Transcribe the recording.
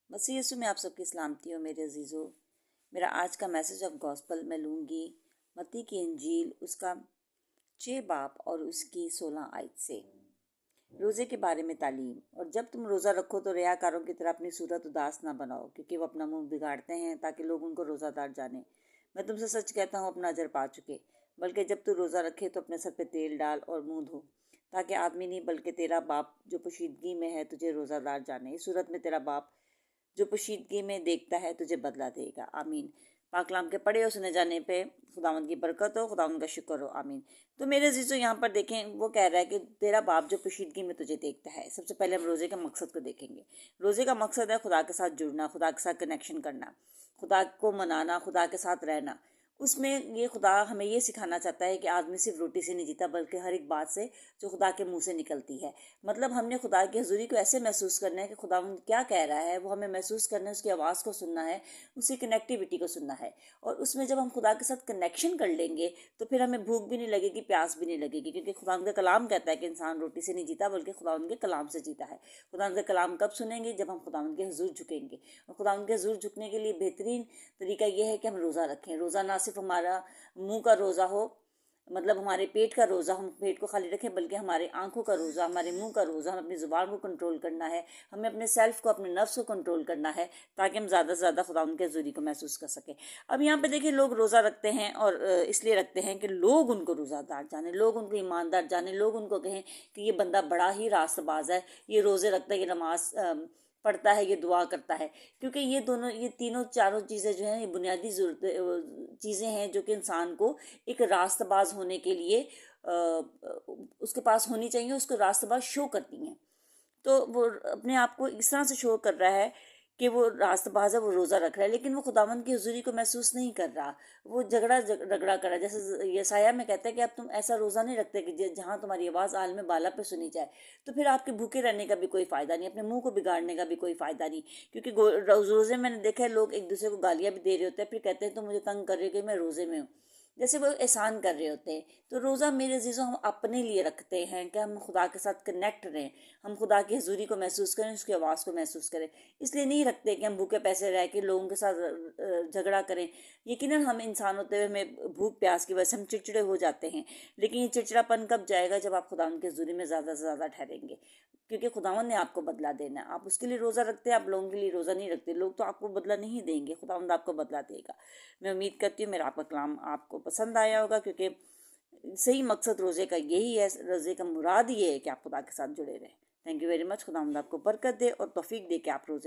مسیح یسوع میں آپ سب کی سلامتی ہو میرے عزیزو۔ میرا آج کا میسج آف گاسپل میں لوں گی متی کی انجیل اس کا 6 باب اور اس کی 16 آیت سے۔ روزے کے بارے میں تعلیم۔ اور جب تم روزہ رکھو تو ریاکاروں کی طرح اپنی صورت اداس نہ بناؤ، کیونکہ وہ اپنا منہ بگاڑتے ہیں تاکہ لوگ ان کو روزہ دار جانیں۔ میں تم سے سچ کہتا ہوں اپنا اجر پا چکے۔ بلکہ جب تو روزہ رکھے تو اپنے سر پہ تیل ڈال اور منہ دھو، تاکہ آدمی نہیں بلکہ تیرا باپ جو پوشیدگی میں ہے تجھے روزہ دار جانے۔ اس صورت میں تیرا باپ جو پوشیدگی میں دیکھتا ہے تجھے بدلہ دے گا۔ آمین۔ پاک کلام کے پڑھے اور سنے جانے پہ خداوند کی برکت ہو، خداوند کا شکر ہو۔ آمین۔ تو میرے عزیزو یہاں پر دیکھیں، وہ کہہ رہا ہے کہ تیرا باپ جو پوشیدگی میں تجھے دیکھتا ہے۔ سب سے پہلے ہم روزے کے مقصد کو دیکھیں گے۔ روزے کا مقصد ہے خدا کے ساتھ جڑنا، خدا کے ساتھ کنیکشن کرنا، خدا کو منانا، خدا کے ساتھ رہنا۔ اس میں یہ خدا ہمیں یہ سکھانا چاہتا ہے کہ آدمی صرف روٹی سے نہیں جیتا بلکہ ہر ایک بات سے جو خدا کے منہ سے نکلتی ہے۔ مطلب ہم نے خدا کی حضوری کو ایسے محسوس کرنا ہے کہ خدا کیا کہہ رہا ہے وہ ہمیں محسوس کرنا ہے، اس کی آواز کو سننا ہے، اس کی کنیکٹیوٹی کو سننا ہے۔ اور اس میں جب ہم خدا کے ساتھ کنیکشن کر لیں گے تو پھر ہمیں بھوک بھی نہیں لگے گی، پیاس بھی نہیں لگے گی، کیونکہ خدا کا کلام کہتا ہے کہ انسان روٹی سے نہیں جیتا بلکہ خدا کے کلام سے جیتا ہے۔ خدا کا کلام کب سنیں گے؟ جب ہم خدا کے حضور جھکیں گے۔ اور خدا کے حضور جھکنے کے لیے بہترین طریقہ یہ ہے کہ ہم روزہ رکھیں۔ روزہ نہ صرف ہمارا منہ کا روزہ ہو، مطلب ہمارے پیٹ کا روزہ، ہم پیٹ کو خالی رکھیں، بلکہ ہمارے آنکھوں کا روزہ، ہمارے منہ کا روزہ، ہم اپنی زبان کو کنٹرول کرنا ہے، ہمیں اپنے سیلف کو، اپنے نفس کو کنٹرول کرنا ہے، تاکہ ہم زیادہ سے زیادہ خدا ان کے حضوری کو محسوس کر سکیں۔ اب یہاں پہ دیکھیں، لوگ روزہ رکھتے ہیں اور اس لیے رکھتے ہیں کہ لوگ ان کو روزہ دار جانیں، لوگ ان کو ایماندار جانیں، لوگ ان کو کہیں کہ یہ بندہ بڑا ہی راست باز ہے، یہ روزے رکھتا ہے، یہ نماز پڑھتا ہے، یہ دعا کرتا ہے۔ کیونکہ یہ تینوں چاروں چیزیں جو ہیں، یہ بنیادی چیزیں ہیں جو کہ انسان کو ایک راست باز ہونے کے لیے اس کے پاس ہونی چاہیے، اس کو راست باز شو کرتی ہیں۔ تو وہ اپنے آپ کو اس طرح سے شو کر رہا ہے کہ وہ راست باز ہے، وہ روزہ رکھ رہا ہے، لیکن وہ خداوند کی حضوری کو محسوس نہیں کر رہا، وہ رگڑا کر رہا ہے۔ جیسے یسایہ میں کہتا ہے کہ اب تم ایسا روزہ نہیں رکھتے کہ جہاں تمہاری آواز عالم بالا پہ سنی جائے، تو پھر آپ کے بھوکے رہنے کا بھی کوئی فائدہ نہیں، اپنے منہ کو بگاڑنے کا بھی کوئی فائدہ نہیں۔ کیونکہ روزے میں نے دیکھا ہے لوگ ایک دوسرے کو گالیاں بھی دے رہے ہوتے ہیں، پھر کہتے ہیں تو مجھے تنگ کر رہے ہو کہ میں روزے میں ہوں، جیسے وہ احسان کر رہے ہوتے ہیں۔ تو روزہ میرے عزیزوں ہم اپنے لیے رکھتے ہیں کہ ہم خدا کے ساتھ کنیکٹ رہیں، ہم خدا کی حضوری کو محسوس کریں، اس کی آواز کو محسوس کریں۔ اس لیے نہیں رکھتے کہ ہم بھوکے پیسے رہ کے لوگوں کے ساتھ جھگڑا کریں۔ یقیناً ہم انسان ہوتے ہوئے ہمیں بھوک پیاس کی وجہ سے ہم چڑچڑے ہو جاتے ہیں، لیکن یہ چڑچڑاپن کب جائے گا؟ جب آپ خدا کی حضوری میں زیادہ سے زیادہ ٹھہریں گے، کیونکہ خداوند نے آپ کو بدلہ دینا ہے۔ آپ اس کے لیے روزہ رکھتے ہیں، آپ لوگوں کے لیے روزہ نہیں رکھتے، لوگ تو آپ کو بدلہ نہیں دیں گے، خداوند آپ کو بدلہ دے گا۔ میں امید کرتی ہوں میرا آپ کا کلام آپ کو پسند آیا ہوگا، کیونکہ صحیح مقصد روزے کا یہی ہے، روزے کا مراد یہ ہے کہ آپ خدا کے ساتھ جڑے رہیں۔ Thank you very much. خداوند آپ کو برکت دے اور توفیق دے کہ آپ روزے